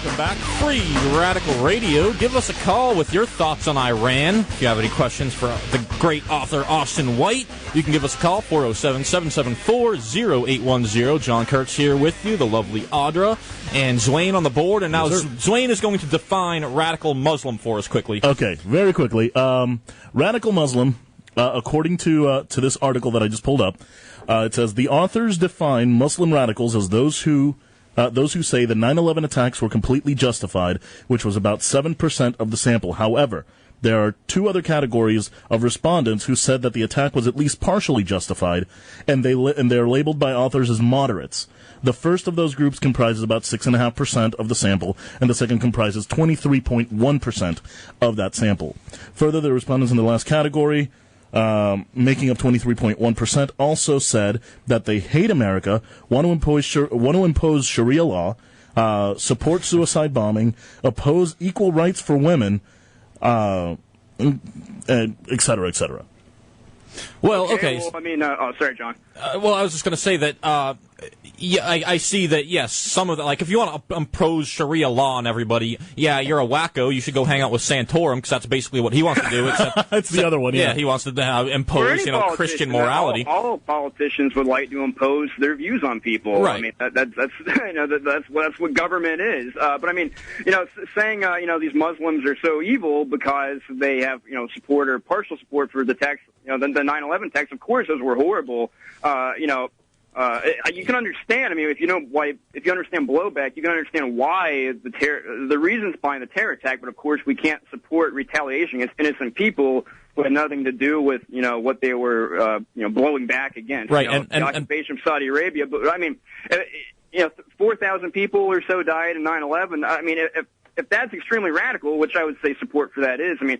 Welcome back. Free Radical Radio. Give us a call with your thoughts on Iran. If you have any questions for the great author Austin White, you can give us a call, 407-774-0810. John Kurtz here with you, the lovely Audra, and Zwain on the board. And now Zwain is going to define radical Muslim for us quickly. Okay, very quickly. Radical Muslim, according to this article that I just pulled up, it says the authors define Muslim radicals as those who say the 9/11 attacks were completely justified, which was about 7% of the sample. However, there are two other categories of respondents who said that the attack was at least partially justified, and they're labeled by authors as moderates. The first of those groups comprises about 6.5% of the sample, and the second comprises 23.1% of that sample. Further, the respondents in the last category, making up 23.1%, also said that they hate America, want to impose Sharia law, support suicide bombing, oppose equal rights for women, et cetera, et cetera. Well, okay. Well, I mean, sorry, John. Well, I was just going to say that, I see that, yes, some of the, like, if you want to impose Sharia law on everybody, yeah, you're a wacko, you should go hang out with Santorum, because that's basically what he wants to do. That's the other one, yeah. Yeah, he wants to impose, Christian morality. All politicians would like to impose their views on people. Right. I mean, that's what government is. But I mean, saying, these Muslims are so evil because they have, support or partial support for the text, the 9/11 text, of course, those were horrible. You can understand. I mean, if you understand blowback, you can understand why the reasons behind the terror attack. But of course, we can't support retaliation against innocent people who had nothing to do with what they were blowing back against. Right, the occupation of Saudi Arabia. But I mean, 4,000 people or so died in 9/11. I mean, if that's extremely radical, which I would say support for that is, I mean,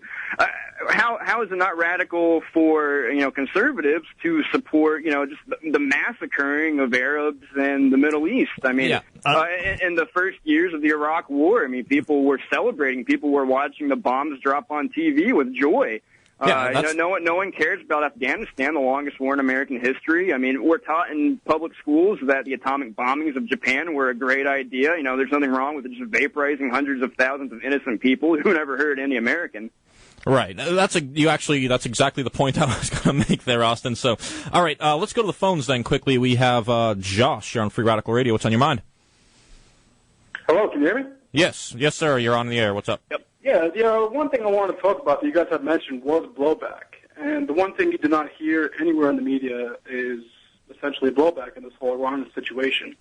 how is it not radical for conservatives to support just the massacring of Arabs in the Middle East? I mean, in the first years of the Iraq War, I mean, people were celebrating, people were watching the bombs drop on TV with joy. No one cares about Afghanistan, the longest war in American history. I mean, we're taught in public schools that the atomic bombings of Japan were a great idea. There's nothing wrong with it just vaporizing hundreds of thousands of innocent people who never hurt any American. Right. That's exactly the point I was going to make there, Austin. So, all right, let's go to the phones then quickly. We have Josh here on Free Radical Radio. What's on your mind? Hello, can you hear me? Yes, sir. You're on the air. What's up? Yep. Yeah, one thing I wanted to talk about that you guys have mentioned was blowback. And the one thing you did not hear anywhere in the media is essentially blowback in this whole Iran situation.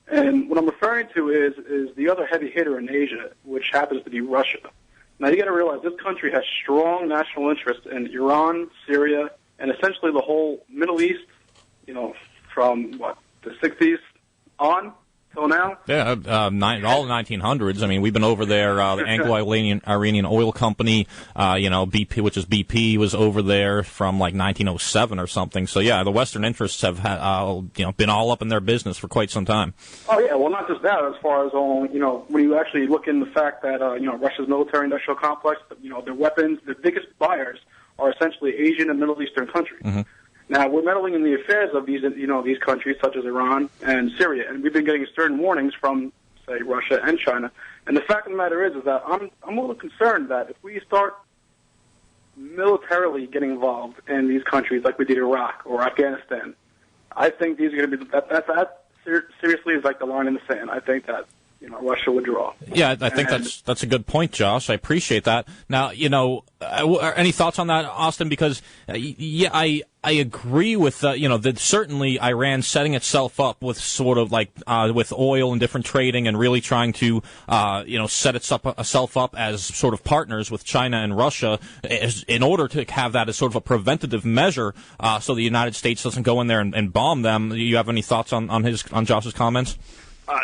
And what I'm referring to is the other heavy hitter in Asia, which happens to be Russia. Now, you got to realize this country has strong national interest in Iran, Syria, and essentially the whole Middle East, from, the 60s on till now? Yeah, all the 1900s. I mean, we've been over there. The Anglo-Iranian Oil Company, BP, which is BP, was over there from like 1907 or something. So yeah, the Western interests have been all up in their business for quite some time. Oh yeah, well not just that. As far as when you actually look in the fact that Russia's military-industrial complex, their weapons, their biggest buyers are essentially Asian and Middle Eastern countries. Mm-hmm. Now, we're meddling in the affairs of these countries such as Iran and Syria, and we've been getting certain warnings from, say, Russia and China. And the fact of the matter is that I'm a little concerned that if we start militarily getting involved in these countries like we did Iraq or Afghanistan, I think these are going to be that seriously is like the line in the sand. I think that Russia would draw. Yeah, I think that's a good point, Josh. I appreciate that. Now, any thoughts on that, Austin? Because I agree with that certainly Iran setting itself up with sort of like with oil and different trading and really trying to set itself up as sort of partners with China and Russia in order to have that as sort of a preventative measure so the United States doesn't go in there and bomb them. You have any thoughts on Josh's comments?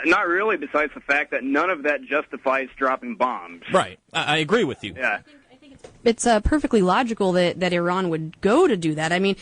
Not really, besides the fact that none of that justifies dropping bombs. Right. I agree with you. Yeah. I think it's perfectly logical that Iran would go to do that. I mean,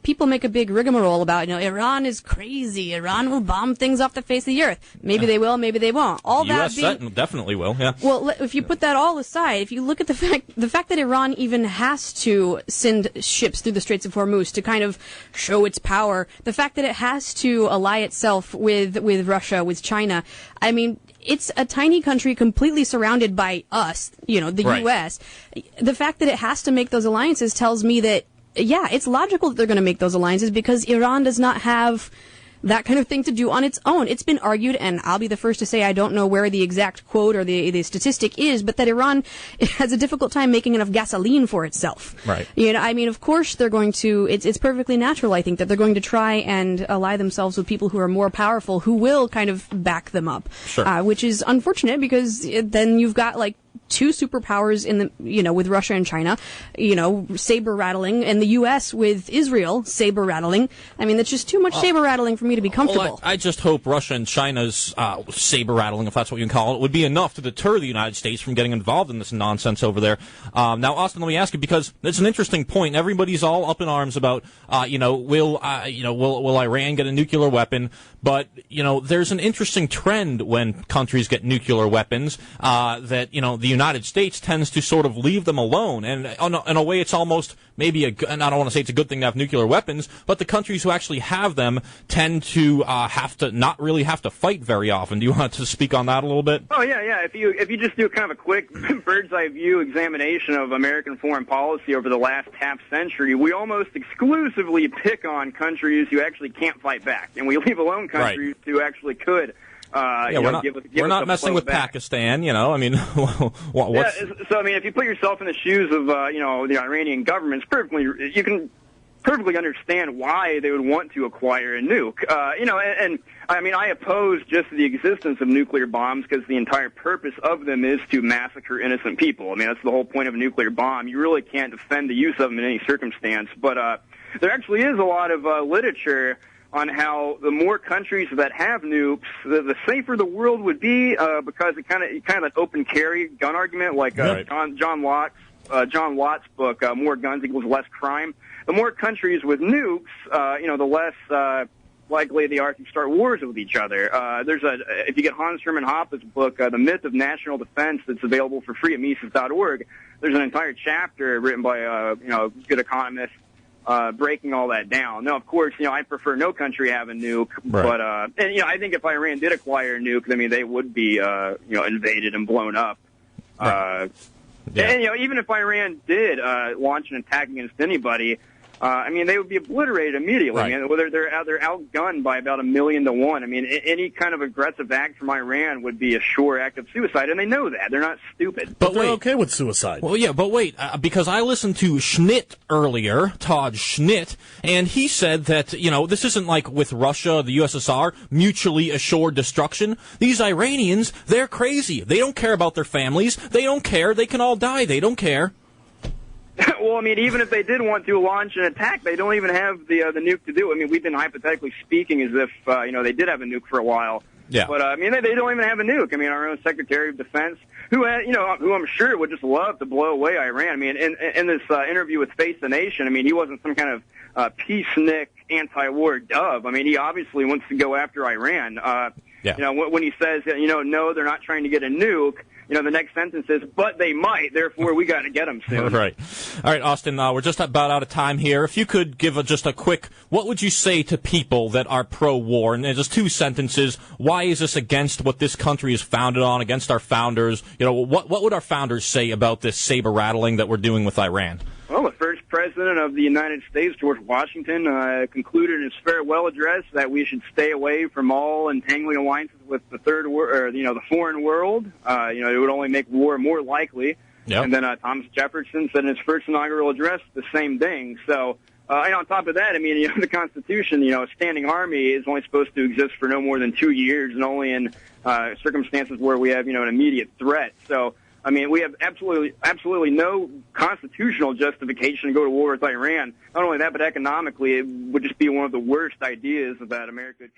people make a big rigmarole about, Iran is crazy. Iran will bomb things off the face of the earth. Maybe they will, maybe they won't. All that definitely will, yeah. Well, if you put that all aside, if you look at the fact that Iran even has to send ships through the Straits of Hormuz to kind of show its power, the fact that it has to ally itself with Russia, with China, I mean, it's a tiny country completely surrounded by us, the Right. U.S. The fact that it has to make those alliances tells me that, yeah, it's logical that they're going to make those alliances because Iran does not have that kind of thing to do on its own. It's been argued, and I'll be the first to say I don't know where the exact quote or the statistic is, but that Iran has a difficult time making enough gasoline for itself. Right. Of course they're going to, it's perfectly natural, I think, that they're going to try and ally themselves with people who are more powerful, who will kind of back them up. Sure. Which is unfortunate because then you've got, like, two superpowers with Russia and China, saber rattling, and the U.S. with Israel saber rattling. I mean, that's just too much saber rattling for me to be comfortable. Well, I just hope Russia and China's saber rattling, if that's what you can call it, would be enough to deter the United States from getting involved in this nonsense over there. Now, Austin, let me ask you, because it's an interesting point. Everybody's all up in arms about, will Iran get a nuclear weapon? But there's an interesting trend when countries get nuclear weapons that the United States tends to sort of leave them alone, and in a way, it's almost maybe and I don't want to say it's a good thing to have nuclear weapons, but the countries who actually have them tend to not really have to fight very often. Do you want to speak on that a little bit? Oh yeah. If you just do kind of a quick bird's eye view examination of American foreign policy over the last half century, we almost exclusively pick on countries who actually can't fight back, and we leave alone countries who actually could. We're not messing with Pakistan, I mean, what's... Yeah, so, I mean, if you put yourself in the shoes of, the Iranian government, you can perfectly understand why they would want to acquire a nuke. And I mean, I oppose just the existence of nuclear bombs because the entire purpose of them is to massacre innocent people. I mean, that's the whole point of a nuclear bomb. You really can't defend the use of them in any circumstance. But there actually is a lot of literature on how the more countries that have nukes, the safer the world would be, because it kind of an open carry gun argument, like John Watt's book, "More Guns Equals Less Crime." The more countries with nukes, the less likely they are to start wars with each other. If you get Hans Hermann Hoppe's book, "The Myth of National Defense," that's available for free at Mises.org. There's an entire chapter written by a good economist. Breaking all that down. Now, of course, I prefer no country have a nuke, but I think if Iran did acquire a nuke, I mean, they would be invaded and blown up. And even if Iran did launch an attack against anybody, they would be obliterated immediately. Right. I mean, whether they're outgunned by about 1,000,000 to 1. I mean, any kind of aggressive act from Iran would be a sure act of suicide, and they know that. They're not stupid. But they're okay with suicide. Well, yeah, but wait, because I listened to Schnitt earlier, Todd Schnitt, and he said that, this isn't like with Russia, the USSR, mutually assured destruction. These Iranians, they're crazy. They don't care about their families. They don't care. They can all die. They don't care. Well, I mean, even if they did want to launch an attack, they don't even have the nuke to do it. I mean, we've been hypothetically speaking as if, they did have a nuke for a while. Yeah. But, they don't even have a nuke. I mean, our own Secretary of Defense, who I'm sure would just love to blow away Iran. I mean, in this interview with Face the Nation, I mean, he wasn't some kind of peacenik, anti-war dove. I mean, he obviously wants to go after Iran. When he says, no, they're not trying to get a nuke, the next sentence is, but they might, therefore we got to get them soon. Right. All right, Austin, we're just about out of time here. If you could give just a quick, what would you say to people that are pro-war? And just 2 sentences. Why is this against what this country is founded on, against our founders? What would our founders say about this saber rattling that we're doing with Iran? Well, the first president of the United States, George Washington, concluded in his farewell address that we should stay away from all entangling alliances with the the foreign world. It would only make war more likely. Yep. And then Thomas Jefferson said in his first inaugural address the same thing. So, on top of that, I mean, the Constitution, a standing army is only supposed to exist for no more than 2 years, and only in circumstances where we have, an immediate threat. So, I mean, we have absolutely no constitutional justification to go to war with Iran. Not only that, but economically, it would just be one of the worst ideas that America could